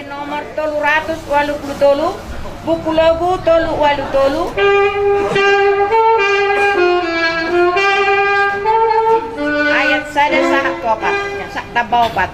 Nomor 383 buku lagu 383 ayat sada sahat opat sak tabau opat.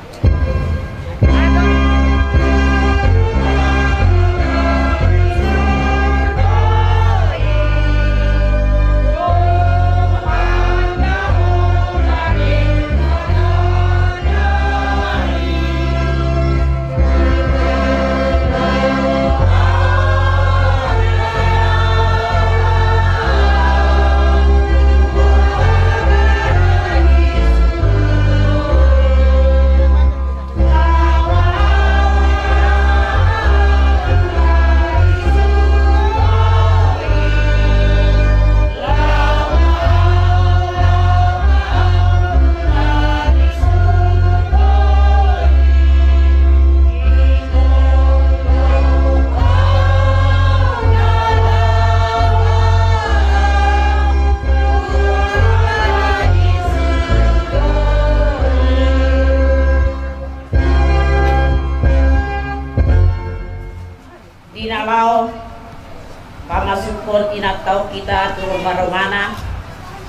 Pamasukon inataw kita turun marumana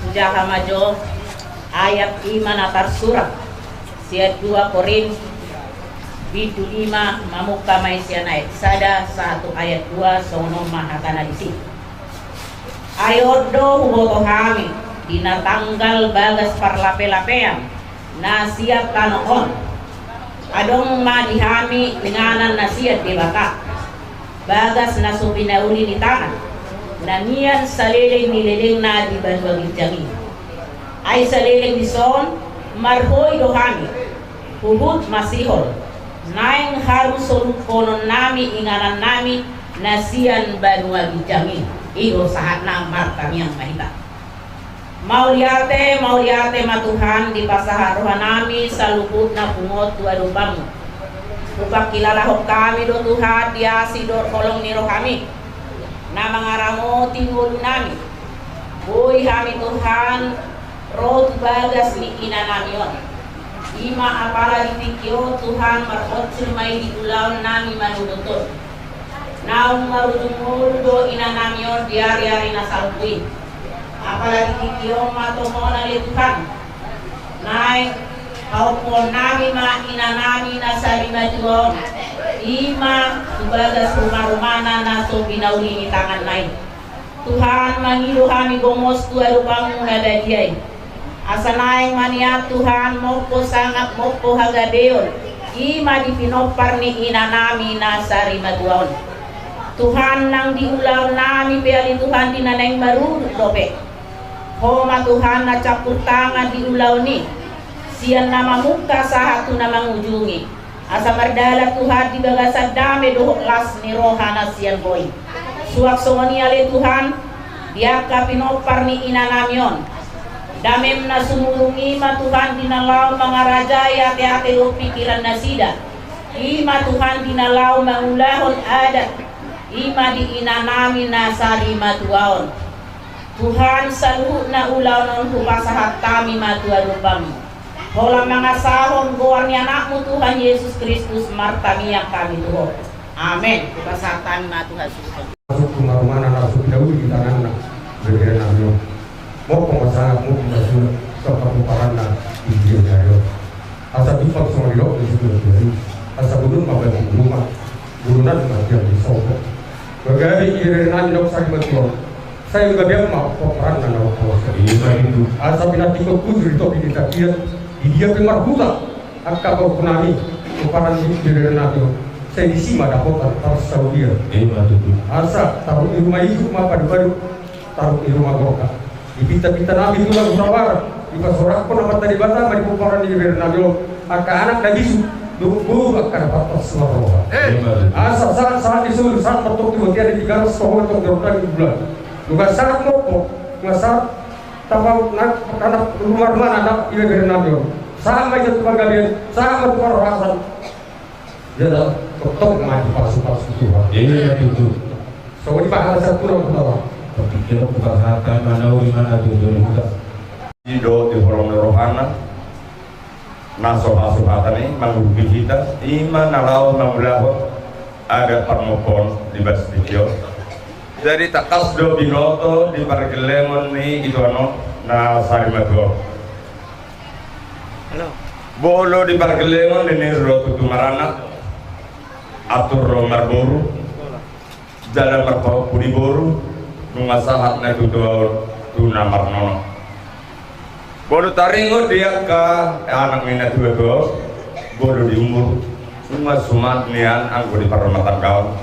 sujaha majo ayat 5 natar surah siat 2 Korin bitu 5 mamuka maisya naik sada 1 ayat 2 sono mahakana disi ayodo huboto hami dina tanggal bagas parlape-lapean nasiat kanoon adong madihami denganan nasiat debaka bagas na supinauli ni tangan na niyan saliling nililing na di banwagin jami ay saliling ni son marhoy dohami hubut masihol naing harum soluk konon nami inganan nami na siyan banwagin jami iyo sahat na markam yang mahita mauliate matuhan di pasaharuhan nami sa luput na pungot tuwadupamu upah kilala ho kami do Tuhan dia sidor kolong niro kami na mga ramo tingulo nami buhay kami Tuhan roh bagas ni inanamion ima apala ditikyo Tuhan marot sumay di ulaw nami manudutot naong marudungulo do inanamion diari-ari na salpuin apalagi kikiom atau mau nali Tuhan naik kau nami ma inanami nasari majuon ima sebagai rumah-rumahna naso binauli tangan naik Tuhan mangilu kami gomos tua rupamu nada diai asa naik mania Tuhan mopo sangat mopo hagadeon ima dipinopar ni inanami nasari majuon Tuhan nang diulau nami peali Tuhan dinaneng baru dope homa Tuhan na campur tangan diulau ni sian nama muka sahatu nama ngujungi asa mardala Tuhan di bagasad dame dohok las ni rohana sian boy suak songoni ale Tuhan diaka pinopar ni inanamion damem na sumulungi ma Tuhan dinalau mangarajaya te o pikiran nasida ima Tuhan dinalau mangulahon adat ima di inanami nasari matuaon Tuhan saluh na ulaw non hupasahat kami matua rupamu hola mga sahon goar ni anakmu Tuhan Yesus Kristus martamiyak kami Tuhan amin hupasahat kami matua susun masuk rumah-rumah anak sudah di tangan berbeda nabi mau pengasahan mau pengasul seperti parana di dia yo asal dipak semua di situ asal belum apa rumah burunan mati di sopo bagaimana irinan dok sakit saya juga dia mau peran dan itu asal binati keputri topi kita dia pemarbuta akak kau penani peran di nabi saya disima dapat atas Saudi asal taruh di rumah itu mah padu-padu taruh di rumah goka di pita-pita nabi itu lagu rawar di pasorak pun nama tadi bata mari peran di nabi akak anak lagi dulu akan dapat suara asal saat disuruh saat betul itu dia di garis kau untuk berapa bulan juga sangat mopo, juga sangat tapau nak karena rumah ada ia dari nabi. Sama itu kalian, sama itu orang jadi ketok maju palsu Tuhan. Iya itu. So di bahasa satu orang tahu. Tapi kita bukan harta mana itu juga. Ido di forum rohana, naso ini mengubah kita. Iman nalau mengulah ada permopon di bastikio. Jadi tak kasdo binoto di parkelemon ni itu ano na sarimago. Bolo di parkelemon ini rotu tumarana atur romar boru jalan marpau pudi boru nungasahat na itu tu namar nono. Bolo taringo dia ka anak minat dua bolo di umur nungasumat nian anggo di parmatan kawan.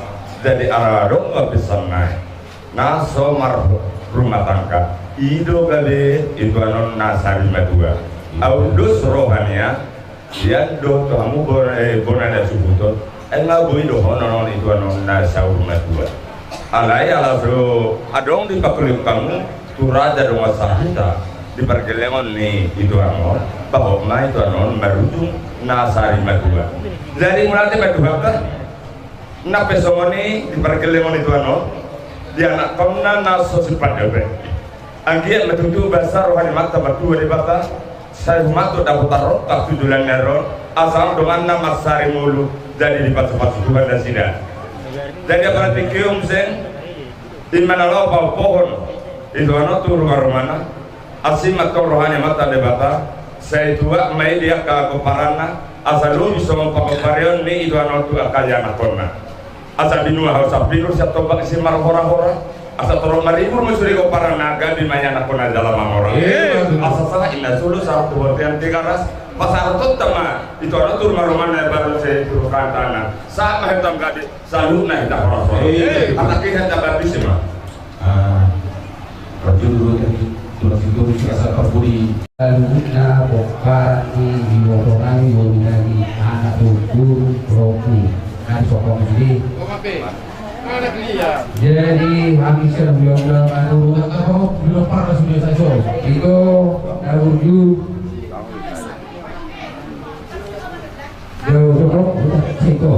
Jadi aradong bisa naik. Naso mar rumah tangga ido kali itu anon nasari madua audus rohania dia do kamu bonada subuton enggak bui do honon itu anon nasau madua alai ala bro adong di pakulim kamu turada dong asahita di pergelengan nih itu anon bahwa ma itu anon merujung nasari madua jadi mulai madua kan nape somoni di pergelengan itu anon dia nak komna naso sifat dewe anggiat metuju bahasa rohani mata batu di bata saya matu dapat tarot tak tujuan neron asal dengan nama sari mulu jadi di pas-pas Tuhan dan sida jadi apa nanti kium sen di mana lo pohon itu ano tu rumah asimat kau rohani mata di bata saya tua mai dia ke keparana asal lu bisa mempaparion ni itu ano tu akaya nakona asa binua harus abdinur siap tombak isi marah hora-hora asa tolong maribur mesuri ko para naga di manya nakona dalam orang asa salah indah sulu saat tuan tiga ras pasar tot tama itu ada tur marumana baru saya turkan tanah saat mahitam gadi salu naik dah orang anak kita tak habis mah Rajul tadi tulang itu rasa kapuri Aluna bokani diworongan yonani anak guru roki kan sokong jadi jadi habis sebelum belum parah sudah saja itu dahulu jauh ceko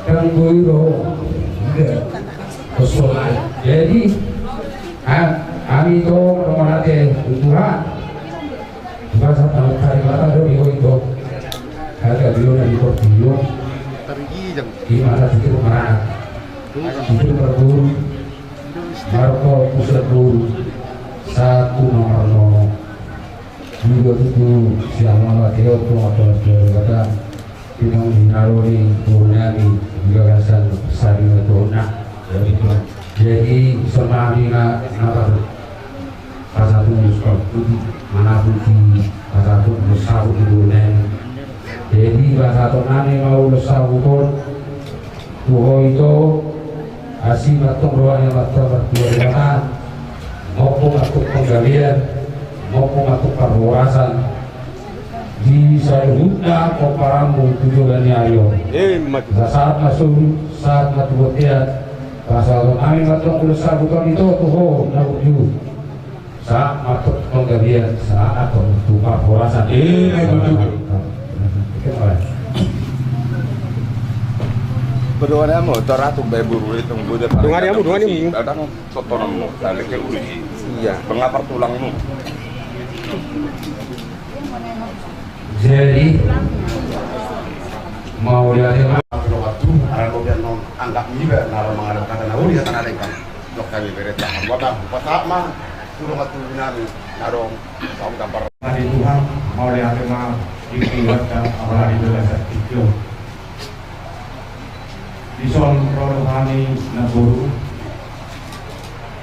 dan guru kesolan jadi kami itu menolak Tuhan bahasa cari kata dari itu harga beliau dan beliau di mana sedikit marah itu berburu Marco pusat guru satu nomor 0 juga itu siang malam teo tuh atau kata kita menaruri turunami juga kasan sari matona jadi semami nggak pasatu muskot mana putih pasatu musahu dunen jadi pasatu nani mau musahu kon tuh itu asing atau rohnya atau bertuaran maupun atau penggalian maupun atau perluasan di seluruhnya koparamu tujuannya ayo saat masuk saat masuk dia pasal kami atau berusaha bukan itu tuh nabuju saat masuk penggalian saat atau untuk perluasan Berdoa mo, tarato bay buru itong buda. Dungani mo. Adang sotoran mo, dali kay uli. Iya, mengapar tulang mo. Jadi mau lihat waktu aran gobian non anggap juga naro mengadap kata nauli kata narekan dok kami berita wabah patama suruh waktu binami narong kaum gambar Hari Tuhan mau lihat mah dikeluarkan awal itu dasar itu. Dison rohani naguru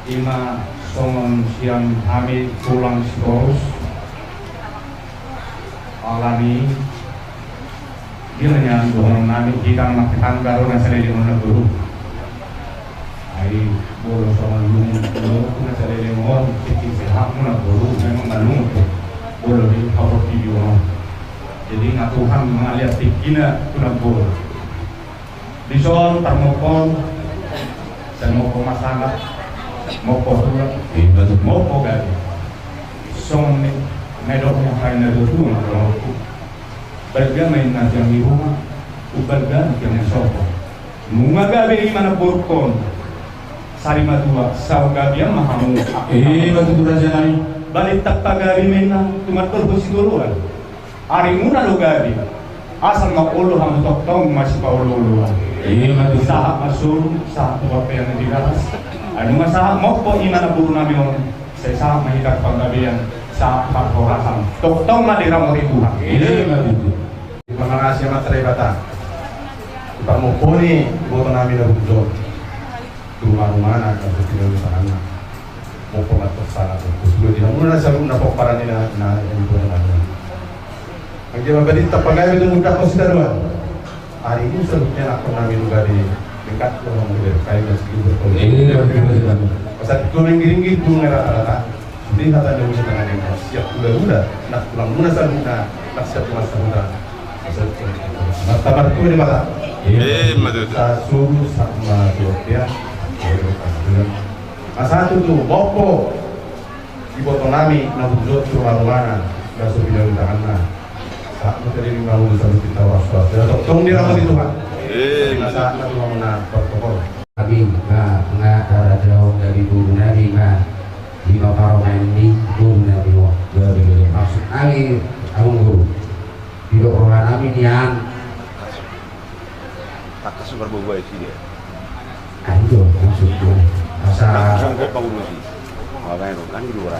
ima songon siang kami pulang terus alami gilanya doang nami kita makan baru nasi di mana guru ai bolo songon lung nasi di mana kita sehat mana guru memang balung bolo di power video jadi ngatuhan mengalir tikina kuna bolo Bison termokon dan moko masalah moko tulang moko gadi son medok yang lain ada tuh kalau berga main nanti yang di rumah uberga yang sopo munga gabi mana burkon sari madua saw gabi yang mahamu batu durasi nami balik tak pagari main cuma terus duluan hari muna lo gabi asal mau ulu hamu tong masih mau ulu sahak masuk sahak apa yang digalas anu masalah mau po imana buru nabi on saya sahak mengikat panggabian sahak parkorasan tong madira mau itu terima kasih amat teribatan kita mau poni buat nabi dan bujur rumah nak kalau tidak di sana mau pengat kesana terus dulu tidak mula selalu napok paran ini na yang itu namanya ang jawab tapangai itu mudah konsideran hari ini sebetulnya aku nabi juga di dekat orang muda kayu meski berpolitik pasal itu ringgi itu ngerata-rata jadi kata dia bisa tangan yang siap udah nak pulang mana selalu nak siap masa muda pasal itu tabar itu di mata suruh sama Ethiopia satu tuh bopo di botol nami nabujot rumah-rumahan gak sebilang di tangan aku tadi mau sampai kita waspada atau tong dia rapat itu kan masa aku mau menarik protokol kami nggak ada jauh dari guru nabi nggak di paparongan ini guru nabi maksud kami kamu guru di doa nabi nian Tak kesukaan bawa itu dia. itu maksudnya masa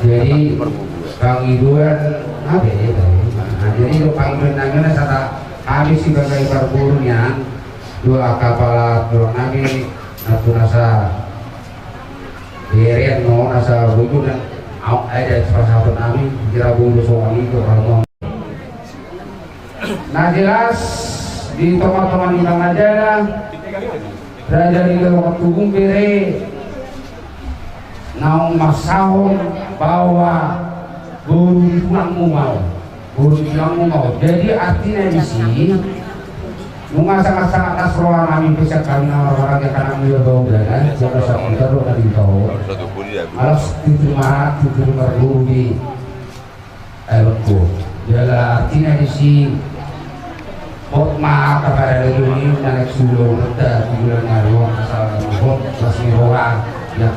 jadi panggiluan apa ya jadi lo panggiluan kata habis sebagai perburunya dua kapal dua nabi atau nasa berian no nasa buku dan ada sahabat nabi kira bulu soal itu kalau nah jelas di teman-teman bintang aja berada di waktu bere naung masahon bahwa guru tulangmu mau jadi artinya di sini sangat nasroan kami bisa kami orang yang karena beliau bau dan jangan sampai terus dari tahu alas diterima guru di elku jadi artinya di sini maaf kepada ini naik sulung kita bulan ngaruh asal bot masih orang ya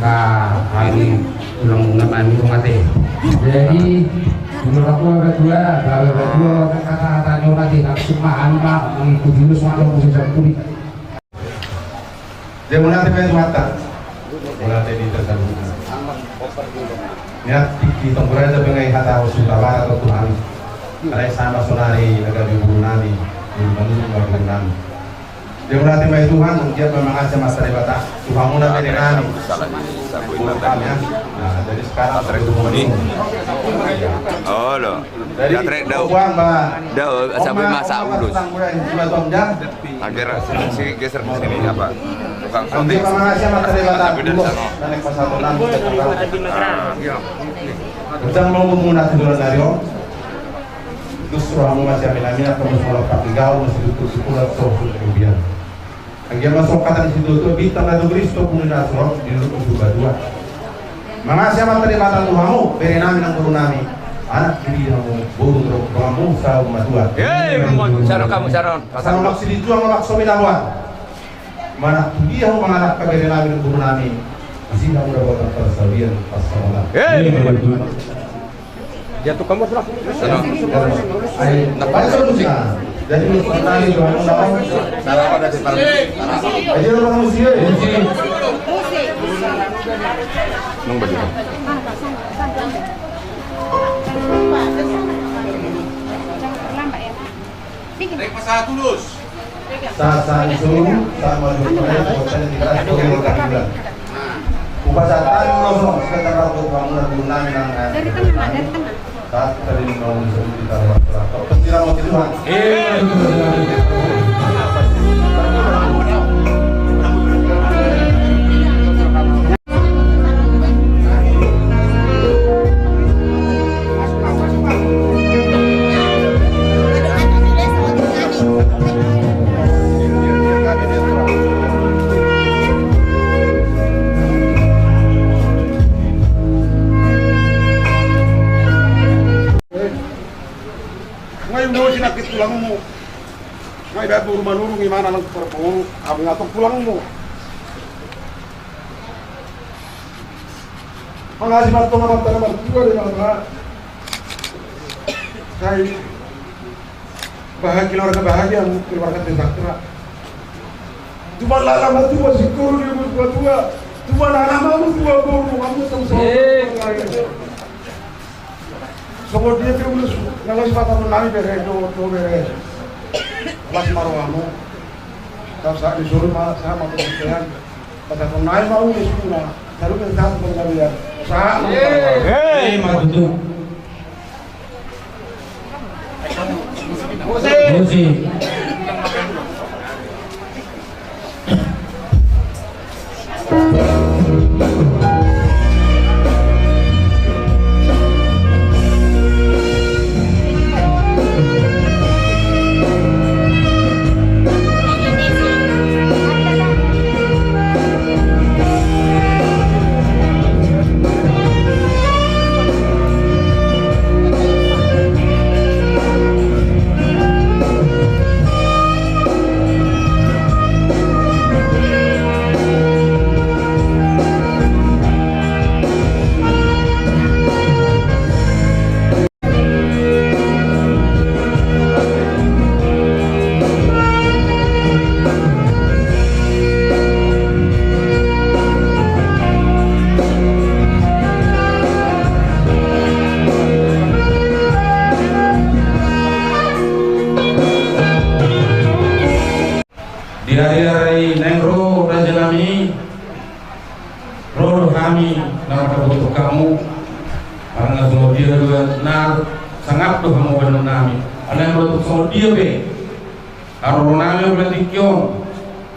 kami belum mengambil rumah teh jadi menurut aku berdua kalau berdua kata-katanya nanti nak semua anak mengikuti dulu semua orang bisa kulit dia menanti pengen mata Wala tayo dito sa lupa. Ngayon, kitang pura na bingay hata ko sulawa atau Tuhan. Karena sama sonari nagabiburo namin, yung manunong namin. Yung natin may Tuhan, dia memangasih masa debata. Tuhan muna pwede namin. Nah, dari sekarang Oh loh. dari uang mbak. Sampai masak dulu. Akhirnya si geser ke sini apa? Tukang Nanti shooting. memangasih masa debata. Naik pasal tonang. Udang mau muna tiduran dari om. Justru kamu masih ambil-ambil atau masih kapigau masih tutup-tutup sosul kemudian. Ang dia masuk kata di situ tu bintang ada Kristo pun dah sorot di lubuk dua. Mengasih amat terima Tuhanmu, beri nami nang guru nami. Anak diri kamu buru terus kamu sah umat Tuhan. Saron kamu saron. Pasal maksud itu yang maksud minawan. Mana dia menganak beri nami nang guru nami. Masih kamu dapat persawian pasal Allah. Jatuh kamu sudah. Jadi musik nami Tuhan tahu. Salah ada di parang. Aja orang musik. Nung baju. Saat suruh sama juga bukan dikasih turun bulan. Upasatan losong sekitar rambut bangunan bulan yang dari tengah. Saat tadi mau disebut kita waktu penting mau tiduran. Ngayon mo sinakit tulang mo. Ngayon dahil puro manurong imana ng puro. Abi nga itong tulang mo. Pangasiman ito naman tayo martiwa rin mga kahit bahagi orang bahagia keluarga tentara. Cuma lalaman tua siguro dia tua. Cuma lalaman tua baru kamu tahu saya. Sopo dia terus nangis patah nami bere do bere. Mas marwamu. Kau saat disuruh sama pengajian. Pada nai mau di sekolah. Baru kita pengajian. Saat Matutu. Musik. Dari nengro rajalami roh kami nama untuk kamu karena semua dia juga nar sangat tuh kamu benar nami ada yang beruntuk semua dia be kalau nami berarti kion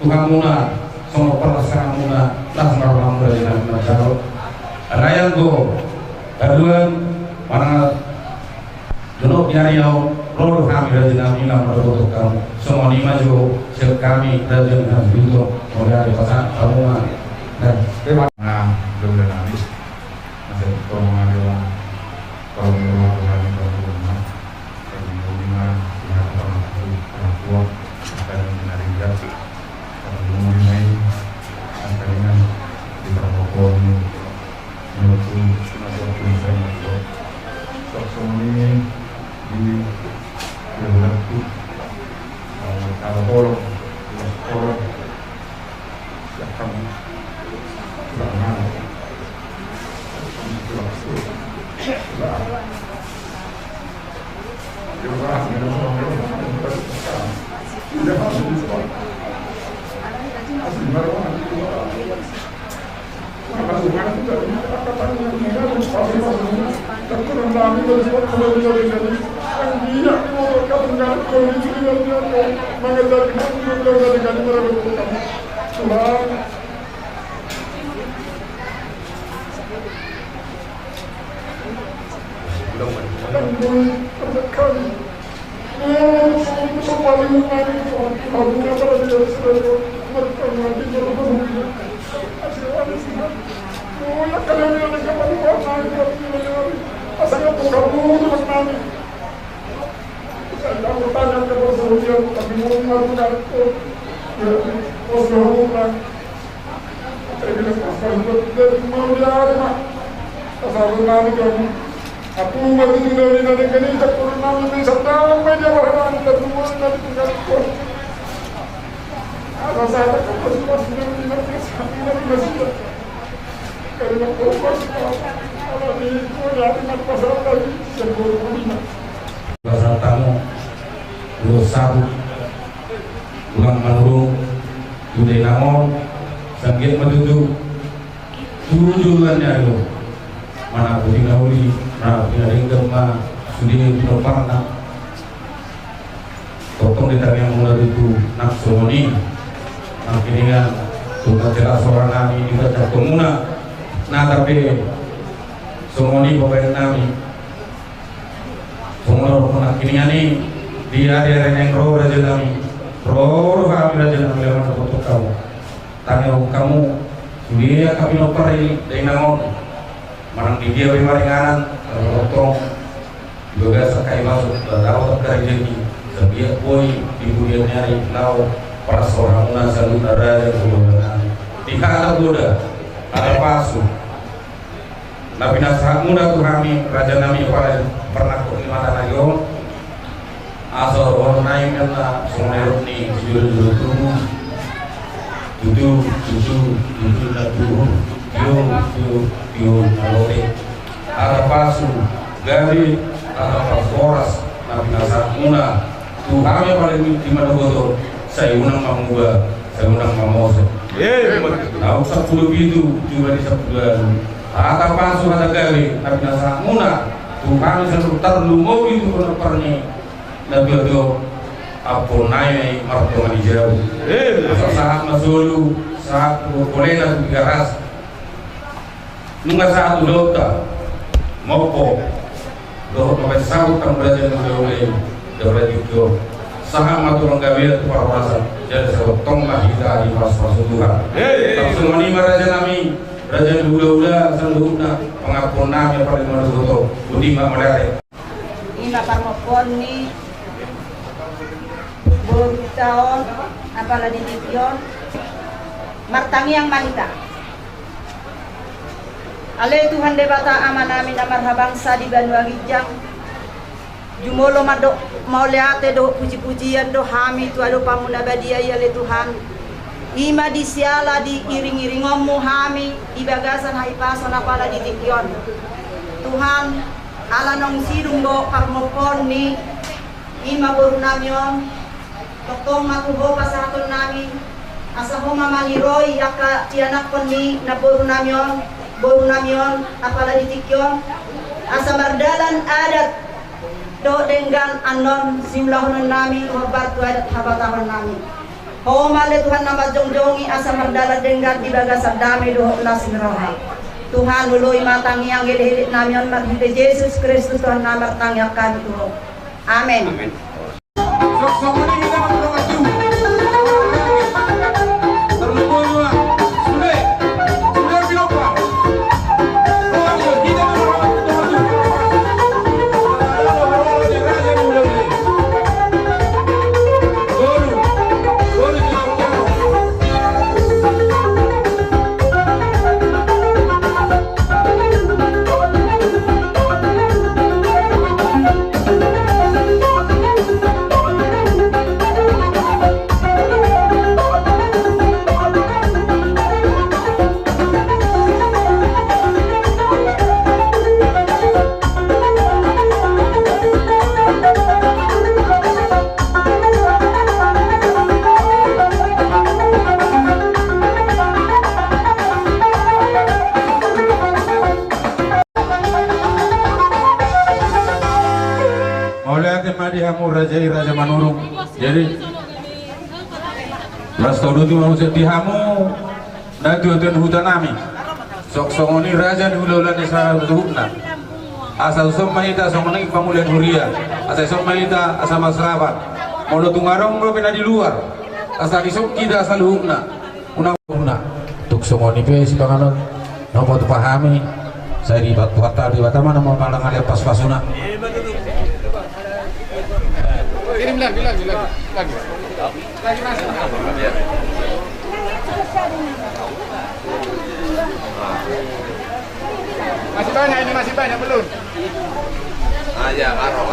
Tuhan muna semua perasaan muna tas malam rajalami macam ada yang go kaduan mana dulu nyari yang roh kami rajalami nama untuk kamu semua lima juga kami dari Nabi dari pasar kamu dan terima belum ada habis. Masih kalau mengambil kalau mengambil rumah orang tua akan menarik jati kalau mengenai angkanya di perpokon menuju sesuatu yang semuanya di waktu kalau orang kamu jangan tamu ulo sabu ulang manurung tudai namon sanggit madudu tujuannya itu mana puting nauli mana puting ringgem ma sudi pinoparna totong ditang yang mulai itu nak somoni nak kiningan suka jelas orang nami dibaca komuna nah tapi somoni pemain nami semua orang kiningan ini dia yang roh raja nami roh kami raja nami lewat foto kamu tanya kamu dia kami nopari dari nangon marang di dia berimaringanan totong juga sakai masuk dalam terkait jadi sebiak boy ibu dia nyari lau para seorang muna selalu ada yang berlebihan tiga anak muda ada pasu nabi nasahat muda tuh kami raja nami pernah kemana nayo asal orang naik karena sungai ini jujur tubuh tujuh nalori ada pasu dari ada pasoras nabi nasahat muda tuh kami paling di mana bodoh saya unang mamua saya unang mamose tahu 10 itu juga di 10 ada pasu ada gawe nabi nasahat muda tuh kami selalu terlumau itu penerperni nabi itu aponai marto manijau saat masulu saat boleh nabi garas nunga saat ulota mopo doh sampai sahut kan belajar mulai dari itu saham atau lengkapnya itu parwasa jadi sebetong lah kita di pas-pas Tuhan semua ini raja nami raja dula-dula senduna pengapun nami paling menurut budi mak melare ina parmopon ni tahun apalagi di Dion martangi yang manita ale Tuhan debata amanami namar habangsa di Banua Gijang jumolo madok mau liate do puji-pujian do hami tu ado pamunabadia ya le Tuhan ima disiala di iring-iringomu hami di bagasan haipason apala di Dion Tuhan ala nong sirung do parmopon ni ima borunamion tokong matubo pasatun nami asaho mamaliroi yaka tianak poni na borunamion apala di Dion asa mardalan adat do dengan anon simlahun nami horbat adat habatahon nami homale Tuhan nama jongjongi asa mardala dengan dibagasan dami do lasmiroha Tuhan lului matangi yang gede-gede namion marhide Yesus Kristus Tuhan nama tangyakan Tuhan amin amin. rajamu rajai raja manurung. Jadi Rastoduti manusia tihamu na tuan hutan nami. Sok songoni raja di ulah desa tuhukna. Asal somahita songoni pamulian huria. Asal somahita asal masrabat. Mau tungarong lo pernah di luar. Asal isok kita asal hukna. Una tuk songoni pe sipanganon. Nopo tu pahami. Saya di batu mana mau malang ada pas-pasuna. Kirim lagi. Lagi masuk. Masih banyak belum? Aja karo.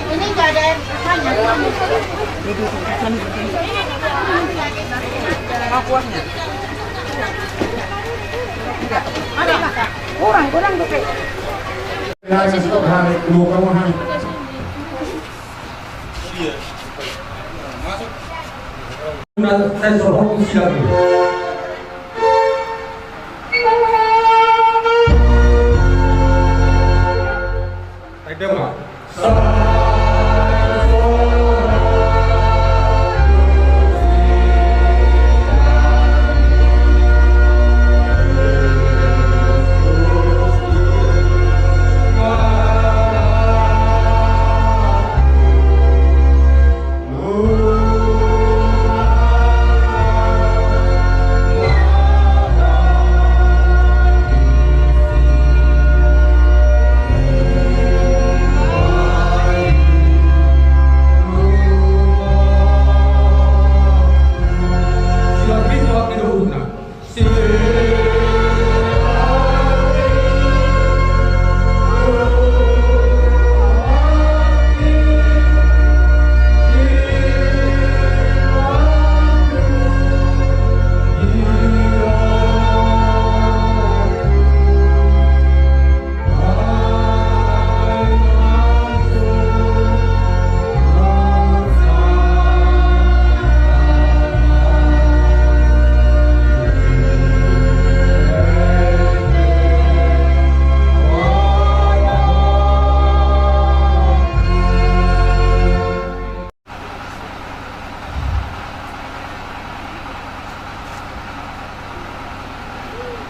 Ini nggak ada apanya. Mau kuahnya? Ada nggak? Kurang tuh. Ya, saya suka berhari, dua kamu hari. Sensor hoki lagi. Ada nggak?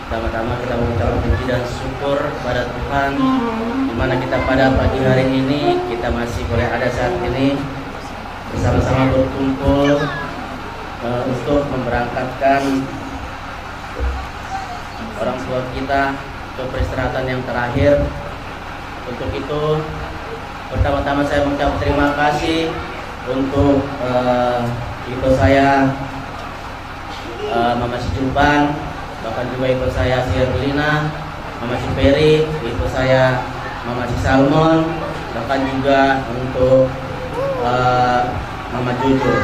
Pertama-tama kita mengucapkan puji dan syukur kepada Tuhan, di mana kita pada pagi hari ini kita masih boleh ada saat ini bersama-sama berkumpul untuk memberangkatkan orang tua kita ke peristirahatan yang terakhir. Untuk itu, pertama-tama saya mengucap terima kasih untuk ibu saya Mama Sijumpan, bahkan juga ibu saya Sirlina, Mama Ciperi, ibu saya Mama Salmon, bahkan juga untuk Mama Jujur.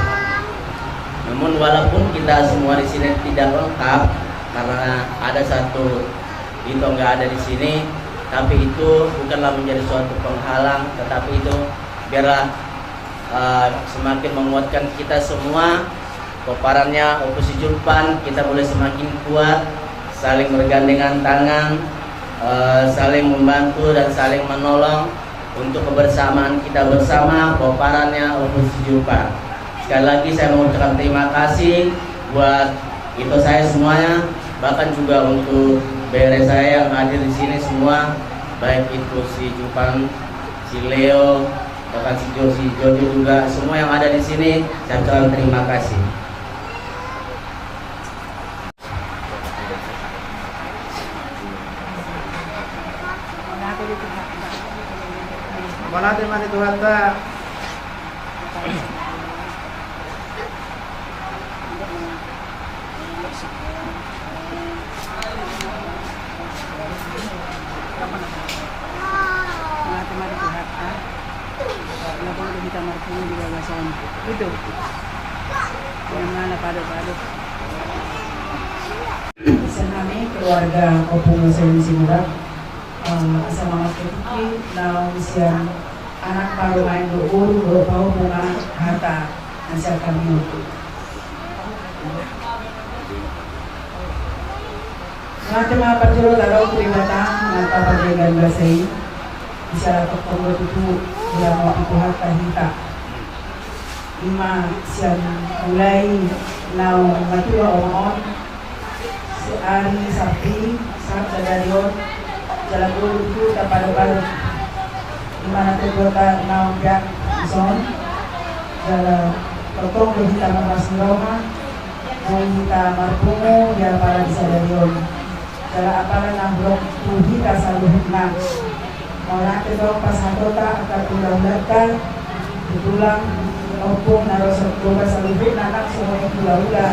Namun walaupun kita semua di sini tidak lengkap karena ada satu itu nggak ada di sini, tapi itu bukanlah menjadi suatu penghalang, tetapi itu biarlah semakin menguatkan kita semua. Koparannya Opusi Julpan, kita boleh semakin kuat, saling bergandengan tangan, saling membantu dan saling menolong untuk kebersamaan kita bersama. Koparannya Opusi Julpan. Sekali lagi saya mengucapkan terima kasih buat itu saya semuanya, bahkan juga untuk BR saya yang hadir di sini semua, baik itu si Julpan, si Leo, bahkan si Jojo juga, semua yang ada di sini saya ucapkan terima kasih. Manate mani Tuhan ta. Itu yang mana padu-padu senami keluarga Opung Selim Simura sama Mas Kiki na usian anak baru main guru bau bunga harta hasil kami. Macam apa jero taruh peribatan mata perjalanan basai bisa ketemu itu yang mau itu harta kita. Lima siang mulai nau matua omon si Ari Sabti Sabda Darion jalan dulu itu dapat di mana terbuat nau pihak zon jalan potong di kita masih Roma mau kita marpungu dia para di Sadarion jalan apalah nambrok tuhi kasal hikmah mau nanti dong pas hatota akan tulang-tulang tulang opung naruh sekolah salubit anak semua pula-pula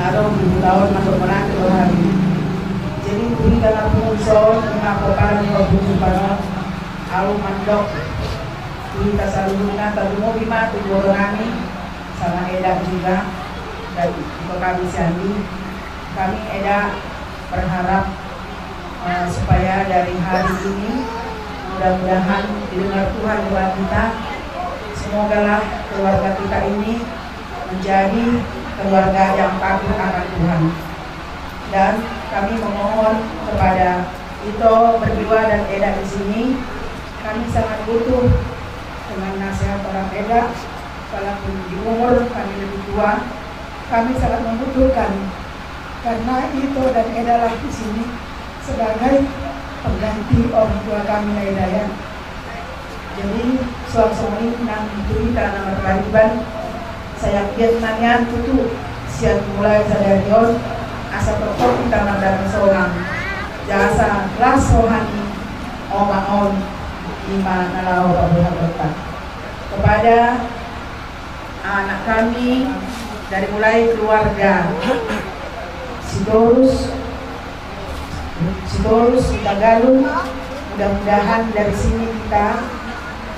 naruh di tahun masuk menanti hari jadi tuhi dalam pengusol lima koparan di opung panon au mandok kita selalu tadi mau lima tujuh orang sama Eda juga dari kami Sandi kami Eda berharap supaya dari hari ini mudah-mudahan didengar Tuhan doa kita semoga lah keluarga kita ini menjadi keluarga yang patuh akan Tuhan dan kami memohon kepada Ito berdua dan Eda di sini kami sangat butuh dengan nasihat orang Eda walaupun di umur kami lebih tua kami sangat membutuhkan karena Ito dan Eda lah di sini sebagai pengganti orang tua kami Eda ya. Jadi suami nang cerita nama kewajiban saya lihat nanya tutu siap mulai Sadarion asa pokok kita nanda seorang jasa kelas rohani omaon lima nalau kabupaten kepada anak kami dari mulai keluarga Sitorus Tagalog mudah-mudahan dari sini kita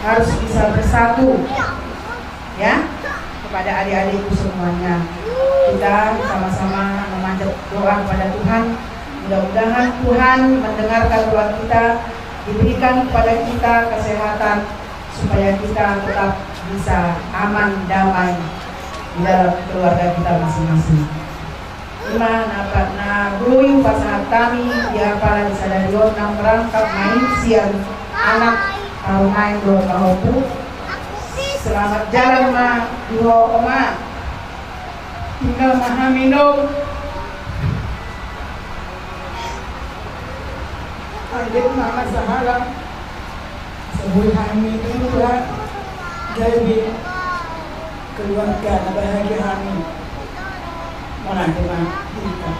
harus bisa bersatu ya kepada adik-adikku semuanya kita sama-sama memanjat doa kepada Tuhan mudah-mudahan Tuhan mendengarkan doa kita diberikan kepada kita kesehatan supaya kita tetap bisa aman damai di dalam keluarga kita masing-masing. Lima na guyung pasangan kami diapala di Sadarion nang merangkap main siang anak tahu main dua tahun selamat jalan ma dua oma tinggal maha minum adik mama sahala sebut kami itu lah jadi keluarga bahagia kami orang tua kita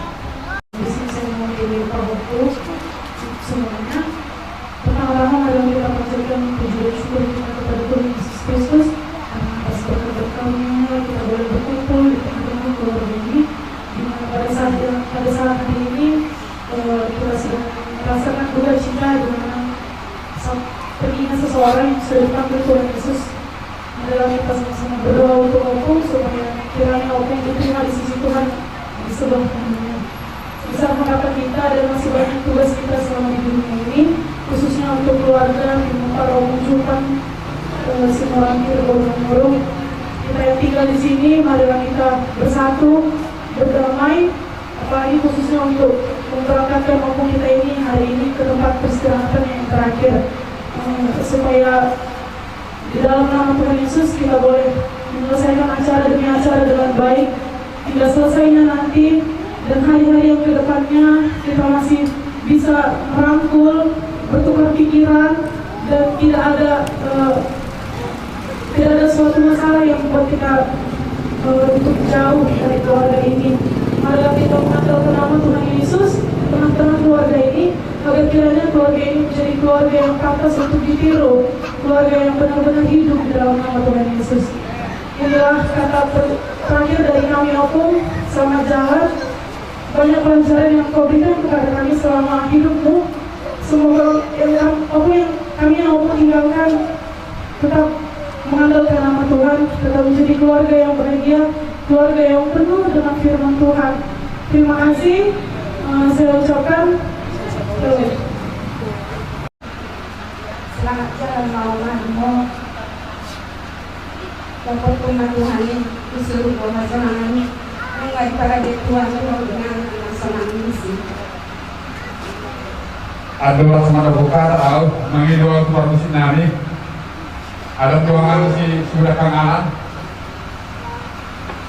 di sini saya mau pilih perbuku semuanya pertama-tama adalah kita mengucapkan puji dan syukur kita kepada Tuhan Yesus Kristus atas berkat-berkatnya kita boleh berkumpul di tengah-tengah keluarga ini di mana pada saat hari ini kita sedang merasakan duka cita di mana perginya seseorang yang sudah dipanggil Tuhan Yesus adalah kita sama-sama berdoa untuk opung supaya kiranya opung diterima di sisi Tuhan di sebelah kanannya. Bisa mengapa kita dan masih banyak tugas kita selama di dunia ini khususnya untuk keluarga yang para wujudkan semua orang bergabung kita yang tinggal di sini marilah kita bersatu berdamai apalagi khususnya untuk memberangkatkan opung kita ini hari ini ke tempat peristirahatan yang terakhir supaya di dalam nama Tuhan Yesus kita boleh menyelesaikan acara demi acara dengan baik hingga selesainya nanti dan hari-hari yang kedepannya kita masih bisa merangkul bertukar pikiran dan tidak ada suatu masalah yang membuat kita untuk jauh dari keluarga ini. Marilah kita mengandalkan nama Tuhan Yesus tengah-tengah keluarga ini agar kiranya keluarga ini menjadi keluarga yang pantas untuk ditiru, keluarga yang benar-benar hidup di dalam nama Tuhan Yesus. Inilah kata terakhir dari kami opung, selamat jalan. Banyak pelajaran yang kau berikan kepada kami selama hidupmu. Semoga apa yang kami opung tinggalkan tetap mengandalkan nama Tuhan, tetap menjadi keluarga yang bahagia, keluarga yang penuh dengan firman Tuhan. Terima kasih. Saya ucapkan selamat jalan malam dapat pematuhannya disuruh bawa senangan mengai para Tuhan dengan senang misi. Ada orang semata buka tahu mengidoan tuan musim nari. Ada tuangan si sudah kang alam.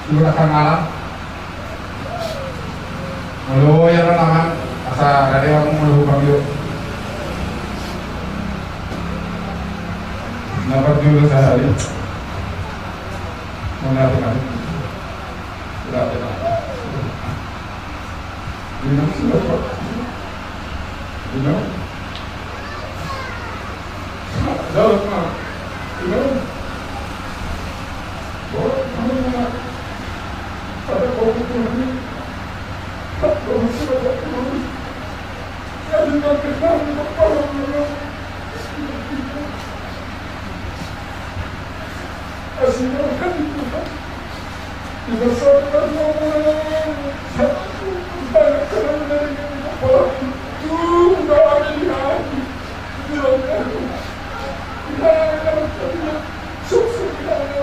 Sudah kang alam. Mulu ya nama asa dari kamu mulu panggil. Nampak dulu saya hari. Mana apa kali? Sudah ada. Ini sudah kok. You know? Jauh mah. You know? Pada waktu ini, satu musim ada kembali. Saya juga kenal dengan para orang. Asyik orang itu. Jika saya orang satu banyak kerana dari kepala itu sudah ada lihat. Tidak ada. Tidak ada. Sukses tidak ada.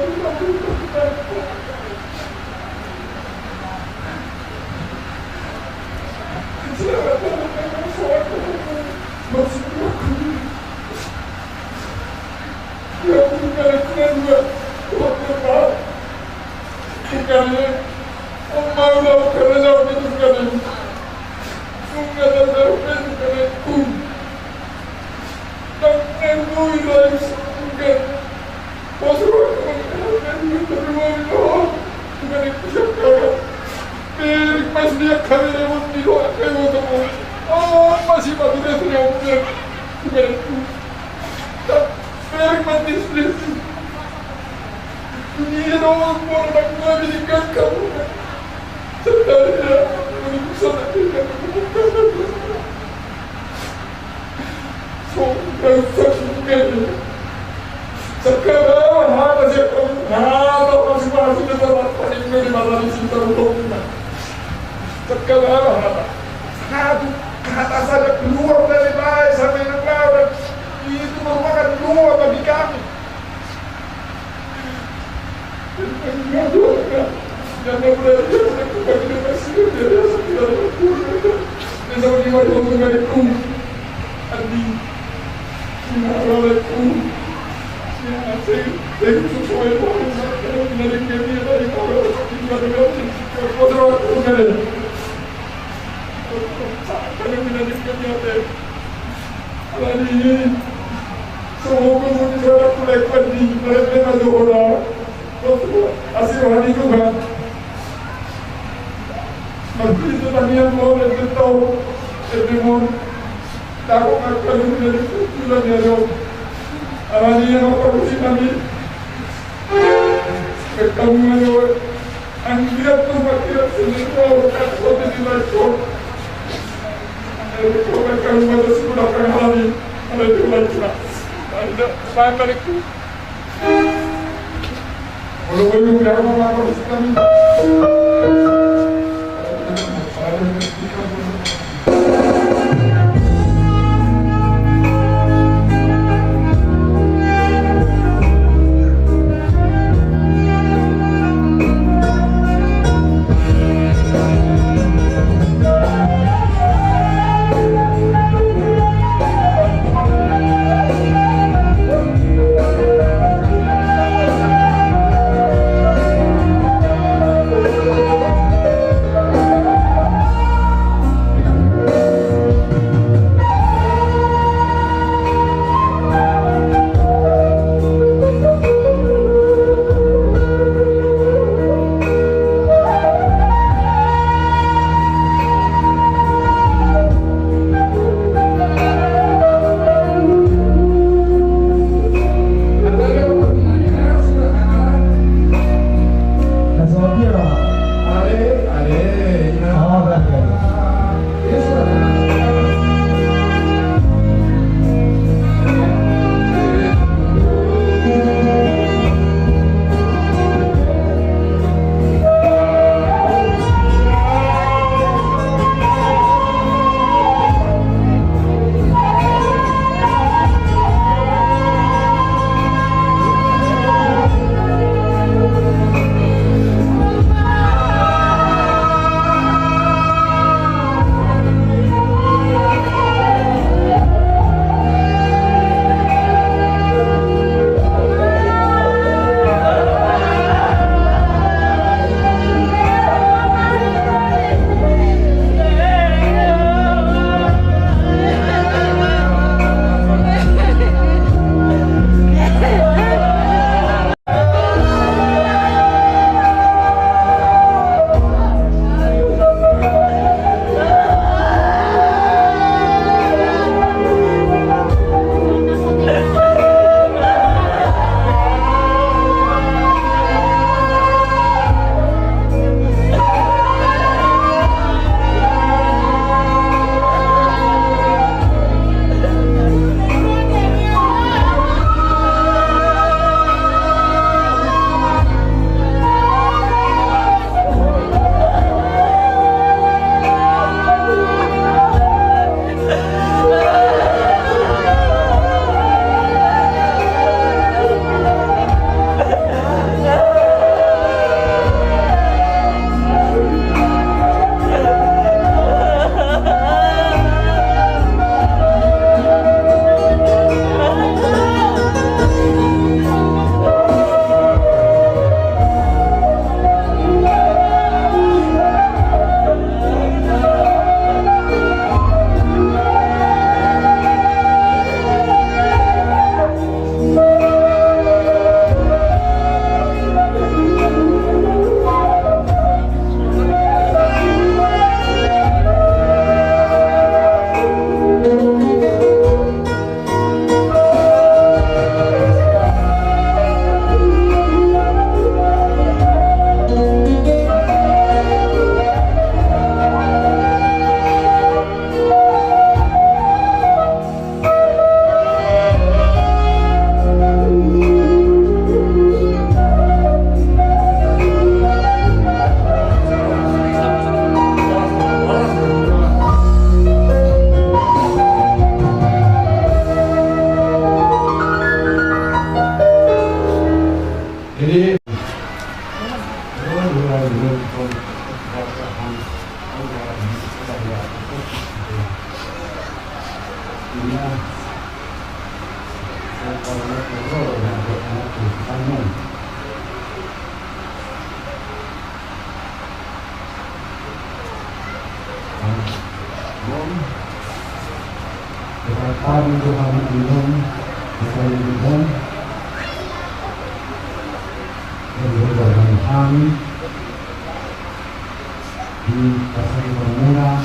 di pasar Permula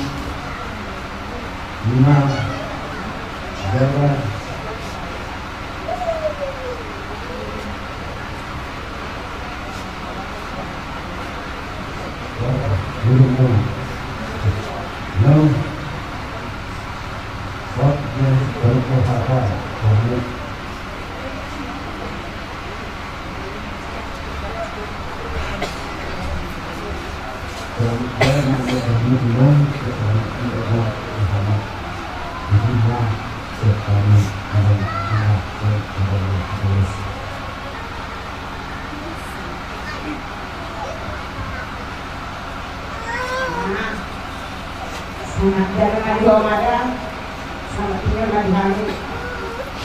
5 Jawa Gunung Mula 6 Waktu berpuasa Wahid dan belum bersama Muhammad sekali selamat jalan di Ramadan, selamat tinggal di hari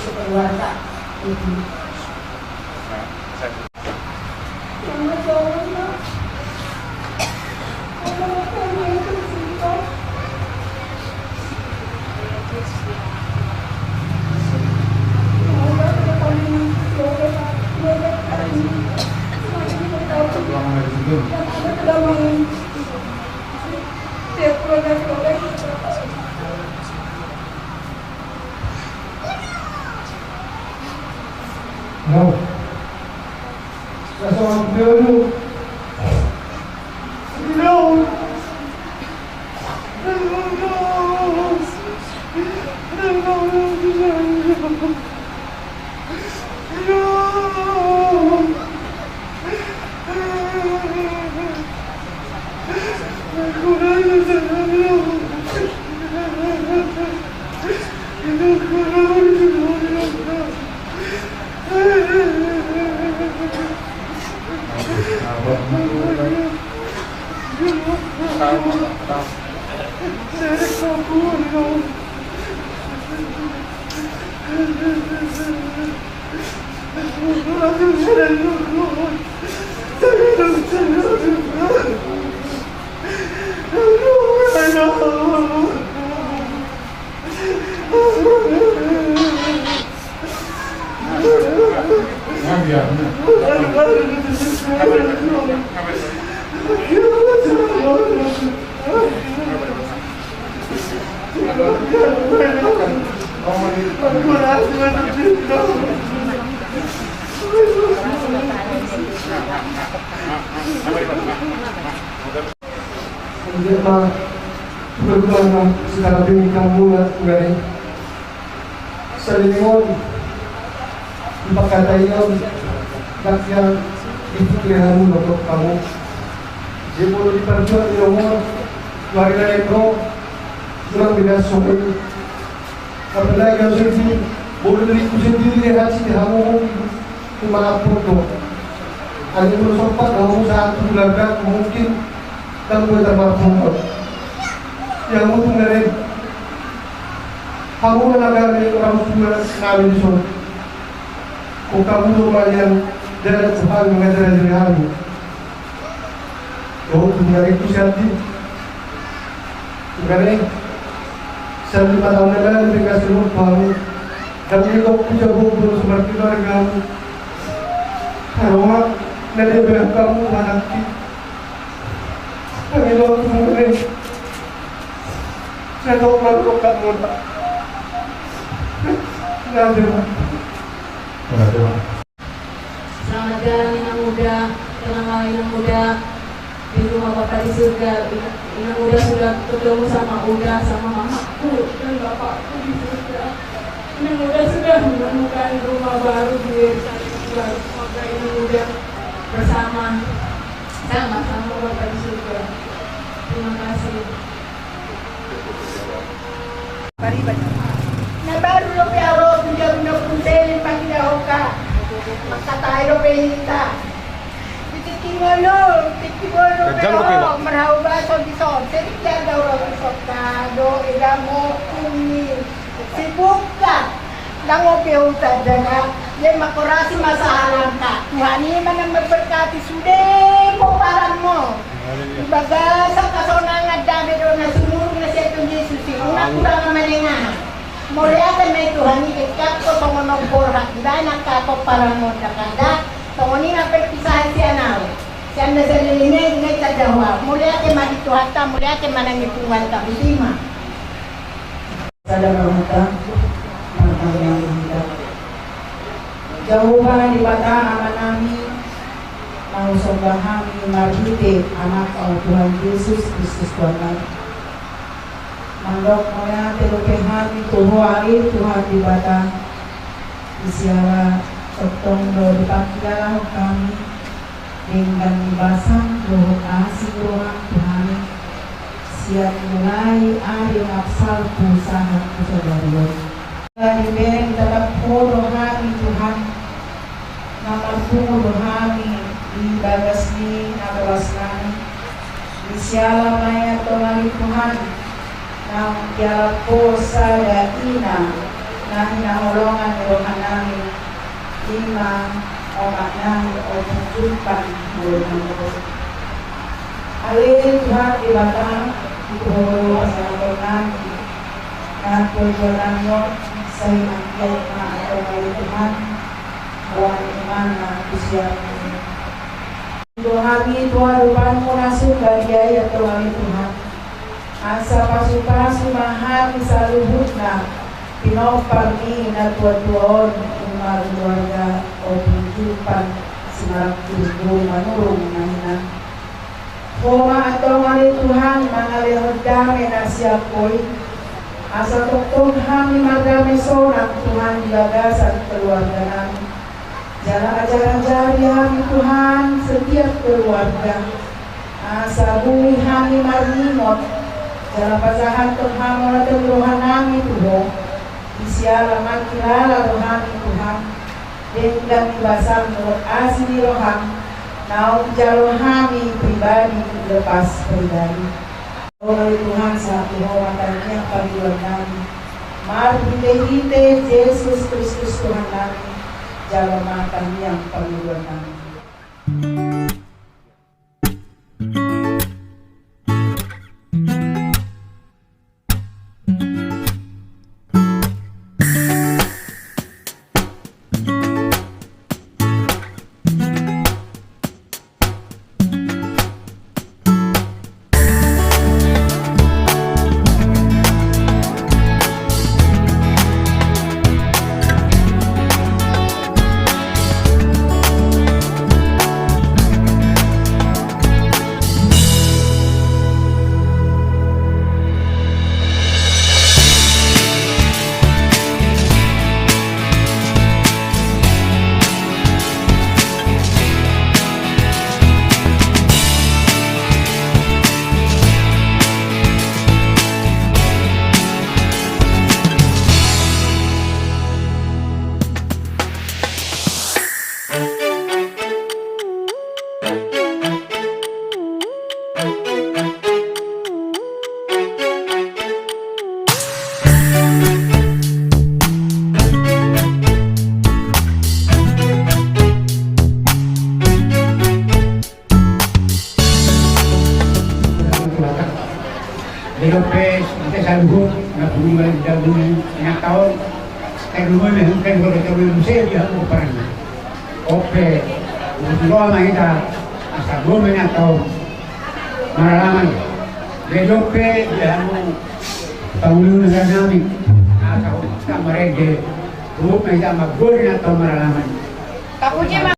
sekeluarga itu. No. That's all I'm doing. No. Berguna secara demi kamu ngari salingon ipakatayon yang dipikiranmu untuk kamu dia boleh diperjuang di nomor warga itu kurang beda soal apalagi yang sendiri boleh diriku sendiri hati kamu dimanapun tuh hanya belum sempat kamu satu keluarga mungkin kamu termahfumkan yang mau dengerin kamu menagari orang tua kami di sana kok kamu lumayan dari Tuhan mengajar diri kami kau dengar itu siapa dengerin saya 5 tahun lalu dengan seluruh kamu dan kau punya hubungan seperti keluarga kamu karena nanti biar kamu menanti kami lalu dengerin saya tahu malu kamu tak. Selamat jalan Inang Muda, tenanglah Inang Muda di rumah Bapak di surga. Inang Muda sudah ketemu sama Uda, sama mamaku dan bapakku di surga. Inang Muda sudah menemukan rumah baru di baru. Semoga Inang Muda bersama sama Bapak di surga. Terima kasih. Na baru lo piaro tuja no puntelin pakida hoka makatayo pehita tikimono pero marhau baso di son jadi kaya daw ro sokta mo ini sibuk ka nangopi hutan jaga dia makurasi masalah ka Tuhan ini mana memberkati sudah mo parang mo baga sa kasonangan dami doon na sunurong na siya itong Jesus una kurang malinga muli may Tuhan ini kakko pangonong borhak diba nakako parang mo nakada tungoni na perpisahan siya nawe siya na sa lilinay ngay tadawa muli madituhata muli manangipungan ka usima Salam Jehovah di bata aman namin mau sombahami marhite anak Tuhan Yesus Kristus Tuhan kami mandok moya telupehami tuho air Tuhan di bata isiara soktong do dipakialah kami dengan basang doh kasih Tuhan Tuhan siap mulai ari ngapsal usaha saudara Diberi tetap rohani Tuhan Namarfu rohani di bagasni nabalasnani Disiala maya tolali Tuhan Nang tiala posa ya ina Nahi naholongan rohanami Ima omak nahi omujupan Mulungan Alih Tuhan di batang Ituhoro pasangan Nang perjalanan saya angkat atau dari Tuhan Tuhan mana usia Tuhan Tuhan Tuhanmu nasuh bahagia Tuhan Tuhan asa pasu-pasu mahal saluhutna pinopal ni na tuan-tuan umar keluarga o kehidupan semarang tubuh manurung nahina Koma atau mali Tuhan mangalihod dami na siya ko'y asa tuktok kami madami sonang Tuhan dilagasan keluarga namin jalan ajaran jari kami Tuhan setiap keluarga asa bumi kami marimot jalan pasahan Tuhan melatih Tuhan kami Tuhan isiala makilala Tuhan Tuhan dan basang menurut asli Tuhan naung jalur kami pribadi lepas pribadi oleh Tuhan satu hawatan yang panggilan kami mari hite Yesus Kristus Tuhan kami jalan makan yang panggilan kami Lopez, nanti saya luhut, nak bunga dalam banyak tahun, saya rumah ni mungkin kalau kita belum saya dia aku pernah. Oke, untuk lama kita asal belum banyak tahun, maralaman. Lejope dia aku tahun negara kami, asal kita mereka, rumah kita magur banyak tahun maralaman. Kapuji mah.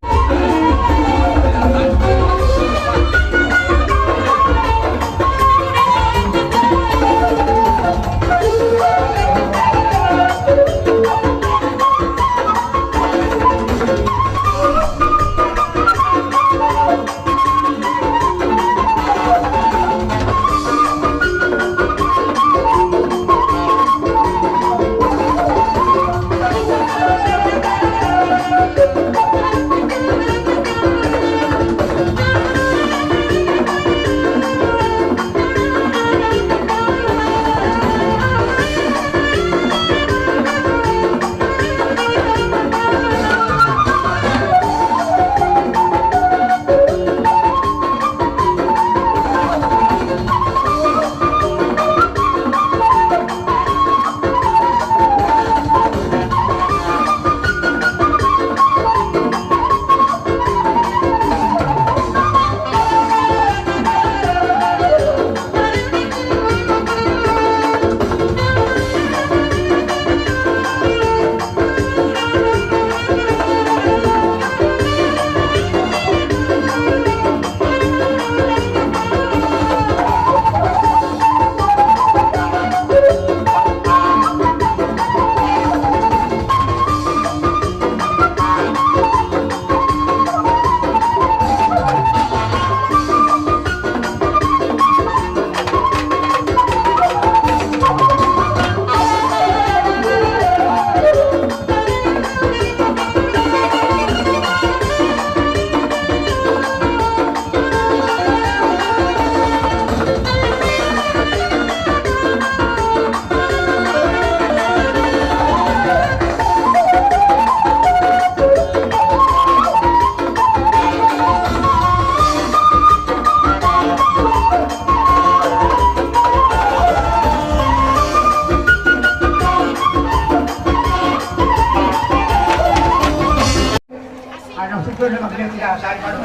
kita saat baru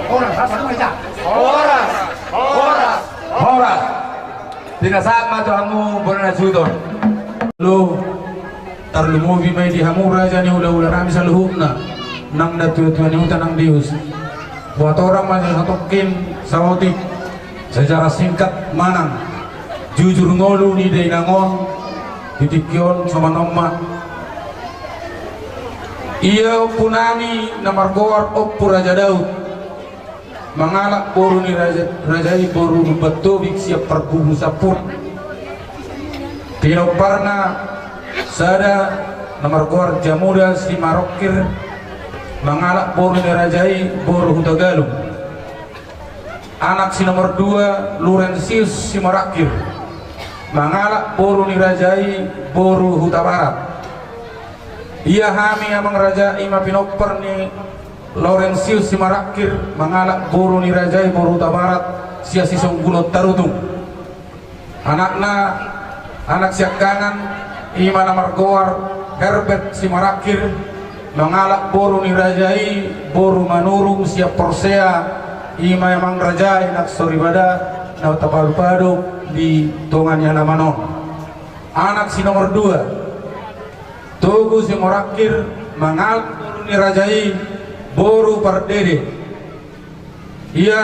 orang apa kita Horas tina saat matuhanmu berana sudon lu tarlumubi may di hamu raja ni ula-ula nami sa luhupna nang natutuan ni hutan ng Diyos buat orang masih hatokin sa otik secara singkat manang jujur ngolu ni dainangon titikyon sama nomma iya punami na margowar oppo Raja Daud mangalak boru ni rajai boru batobik siap perbuhu sapun pinoparna sada na margowar jamuda si marokir mangalak boru ni rajai boru hutagalung anak si nomor 2 Laurentius si marakir mangalak boru ni rajai boru huta barat ia hami amang raja ima pinopper ni Laurentius si marakir mangalak boru ni rajai boru huta barat sia si songgulot tarutung anak siak kanan ima na margowar Herbert si marakir mangalak boru ni rajai boru manurung siap Porsea ima emang rajai nak soribada na tapalpado di tongannya namanon anak si nomor 2 Tugu si marakir mangalak boru ni rajai boru pardede ia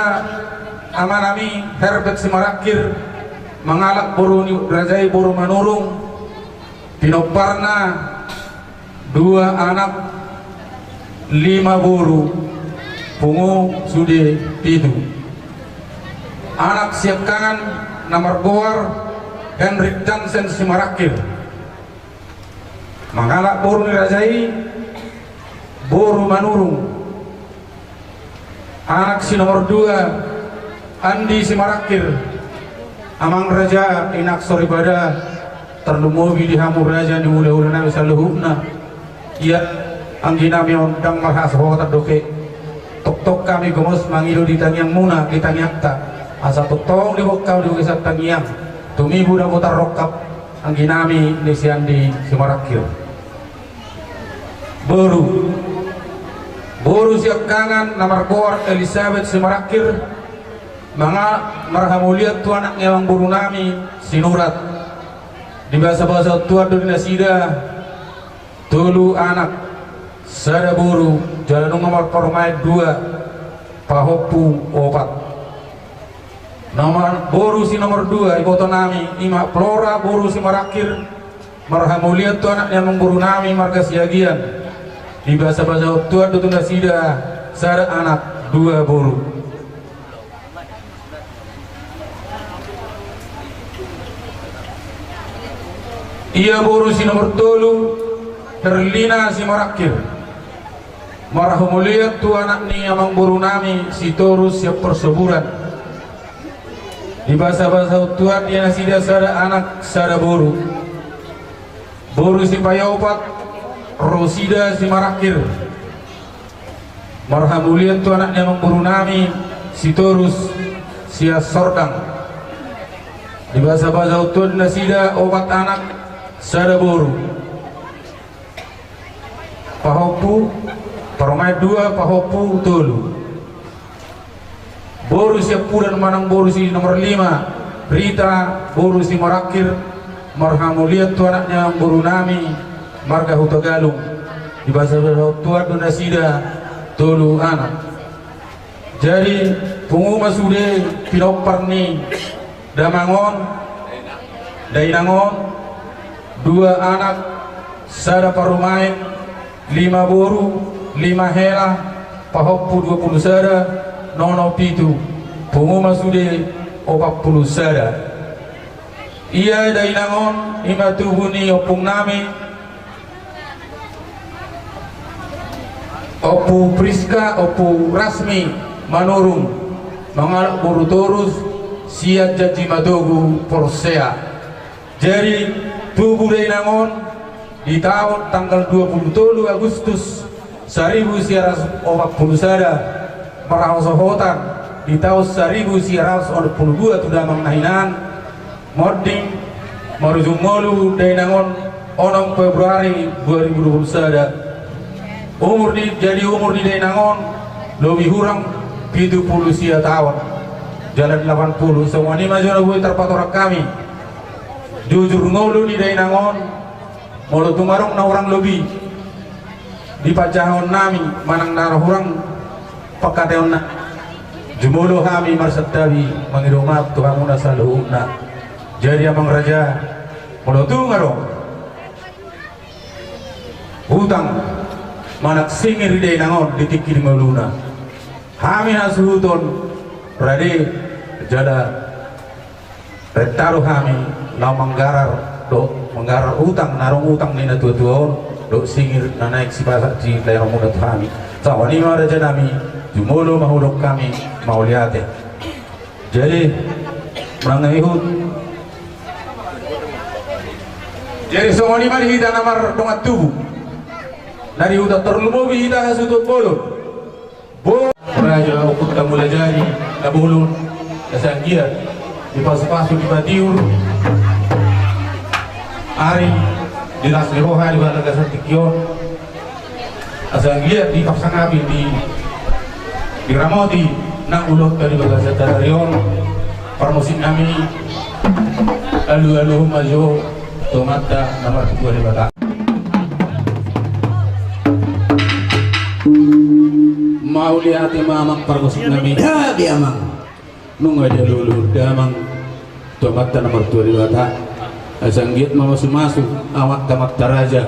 amanami Herbert si marakir mangalak boru ni rajai boru manurung pinoparna 2 anak 5 boru pungu sude pitu anak siap kanan nomor goar Henrik Jansen si marakir mangalak boru ni rajai boru manurung anak si nomor 2 Andi si marakir amang raja inak soribada terlumubi di hamur raja ni ula-ula na saluhubna ia anggina mi ondang marhas hota doke tok kami gomos mangilu di tangiang muna di tangiakta asa totong di bokau di wisat tangiang tumibu na putar rokap anggina mi di siandi si marakir boru siap kangan nomor goar Elizabeth si marakir mga marhamuliat tu anak ngewang boru nami sinurat di bahasa-bahasa tua dunia sida tulu anak sada boru jalan nomor permai 2 pahopu 4 nomor boru si nomor 2 iboto nami ima Flora boru si marakir marhamuliat tu anak yang memburu nami marga siagian di bahasa-bahasa tua dunia sida sada anak 2 boru ia boru si nomor 3 Herlina si marakir marhamuliat tu anak ni amang boru nami si torus siap perseburan di bahasa-bahasa tuan dia nasida sada anak sada boru si payopat Rosida si marakir marhamuliat tu anak ni amang boru nami si torus sia sordang di bahasa-bahasa tuan nasida obat anak sada boru pahopu permai 2 pahopu tulu boru siap pudan manang boru si nomor 5 Rita boru si marakir marhamuliat tu anaknya boru nami marga hutagalung di bahasa tuan donasida tulu anak jadi punguma sude pinopar ni damangon dainangon 2 anak sada parumain 5 boru 5 hela pahopu 20 sada nono pitu punguma sude 40 sada ia dainangon ima tuhuni opung nami opu Priska opu Rasmi manurung mangalak boru torus siat jaji madogu Porsea jadi tubuh dainangon di tahun tanggal 27 Agustus 1940 sada merahosohotan di tahun 1942 sudah mengnahinan moding marujungolu dainangon onong Februari 2020 sada umur di dainangon lebih kurang 70 tahun jalan 80 semua ini maju nabu terpatorak kami jujur ngolu di dainangon mulu tumarong na orang lebih di pacahon nami manang na orang pakateon na jumolo kami marsatabi mangirumap Tuhan muna sa loob na jadi amang raja mulu tumarong hutang manak singir di dainangon ditikir ngeluna kami hasuhuton Rade jada retaruh kami lau manggarar do manggarar utang narong utang ni natutuon do singir na naik si pasak si layang muda kami sawani ma raja nami jumolo mahulok kami mauliate jadi mangahihut jadi sawani ma hida namar dongat tubuh dari udah terlumobi hida hasutut bolon raja ukut kamu lajari nabulun nasanggiat di pasu-pasu di batiur hari di nasliroha di balaga satikion asanggiat di kapsangabi di ramoti nang ulot dari balaga satarion permusim kami alu majo tomata nomor 2 di bata mau lihat mamang pergosip nami ya dia mang nung aja dulu damang tomat nomor 2 di bata asanggit mau masuk awak tamat taraja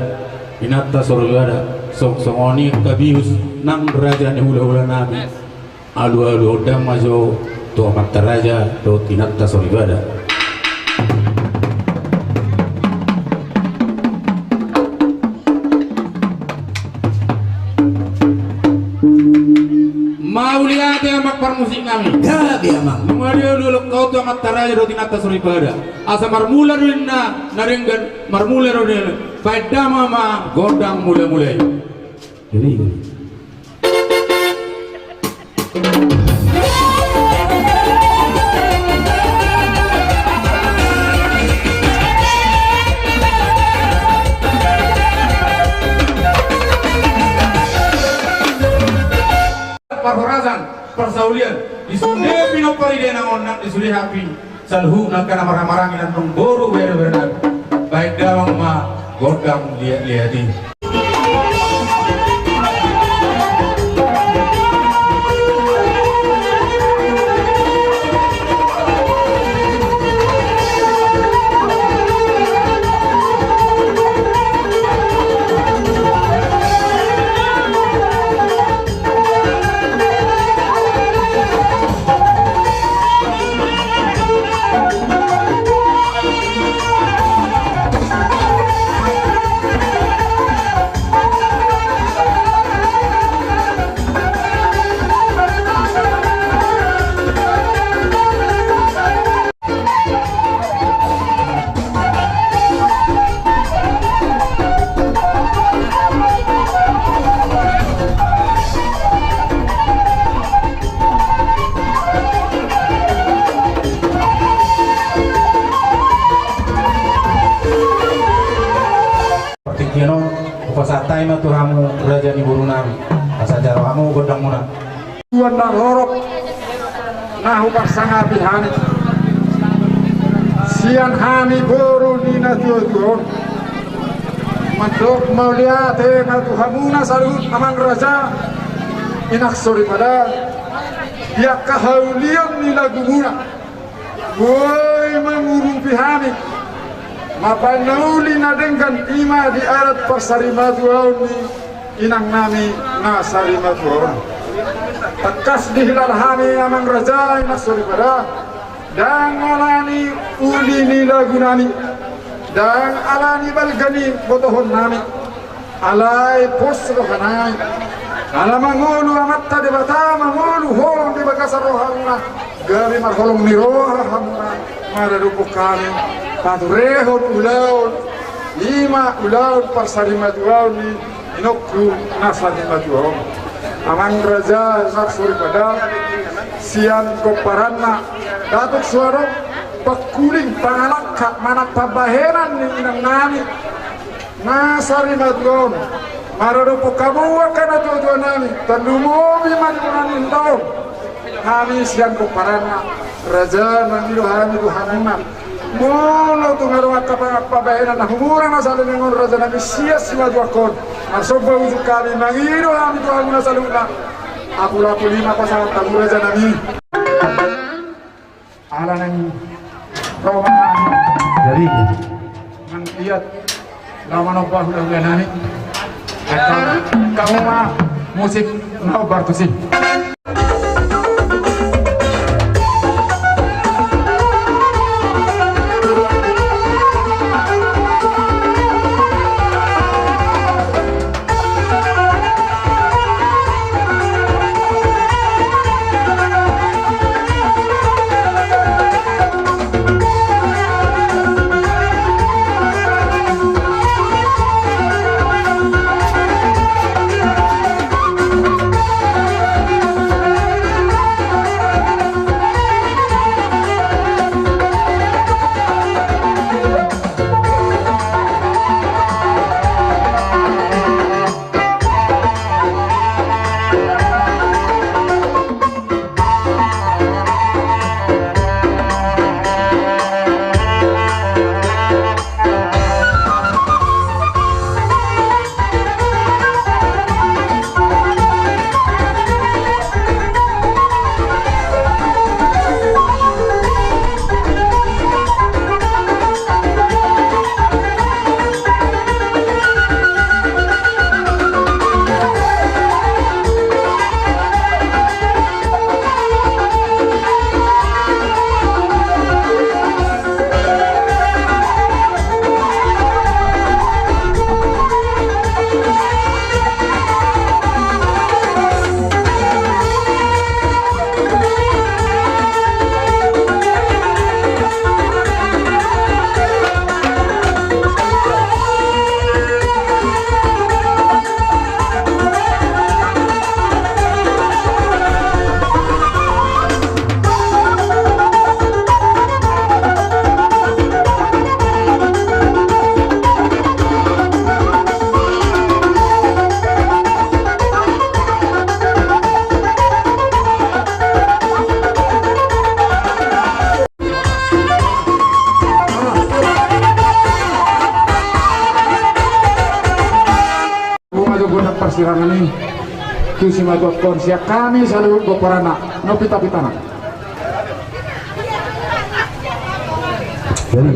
inata sorogada songoni kabius nang raja ni hula nami alu dam majo tomat taraja do inata sorogada mau lihat ya mak permusik kami ya dia mak mengadio dulu kau tuh amat taraja do tinata suribada asa marmula dina narenggan marmula dina pada mama godang mulai jadi Parhorazan persaulian disudah pinopari dena onang disudah hapi salhu nak kana marang-marangin nang boru bener-bener baik dawang ma godang lihat-lihati Upasatai ma Tuhamu raja ni burunami asajaro kamu godang muna Wandang lorok nahu pasangapi hani sian hani boru dina tuon mantok mau lihat na Tuhamuna salut amang raja inak sori pada dia kahaulian ni lagu muna woi mengurung pihani mapanuli na dengan ima di arat persarimatuaun ni inang nami na sarimatuaun tekas di hilal hani amang raja inak sori pada dan alani uli ni lagu nami dan alani balgani botohon nami alai pos rohanai ala mangulu amat tadi bata mangulu holong di bakasar rohana gari marholong ni rohamna mararupuk kami paturehon ulaun lima ulaun parsarimatuaun ni inokku nasarimatuaun amang raja naksuri pada sian koparanna datuk suara pakuling pangalak mana pabaheran ni inang nami nasarimatuaun Marodo po kamu akan tujuan nami. Tandumo biman kunanin tahu. Kami siang kuparana. Raja nandido kami Tuhanna. Molo tu ngaruh kapabayan na humuran na sa lengon raja nami sias sila duakon. Asobo ujuk kami mangido kami Tuhanna sa luna. Aku laku 5 pasangan tamu raja nami. Ala nang Roma jadi nang lihat lama nopo udah nani. Kamu mah musik no bartusi. Persirangan ini kusi magot konsia kami selalu beperana no pita-pitana. Jadi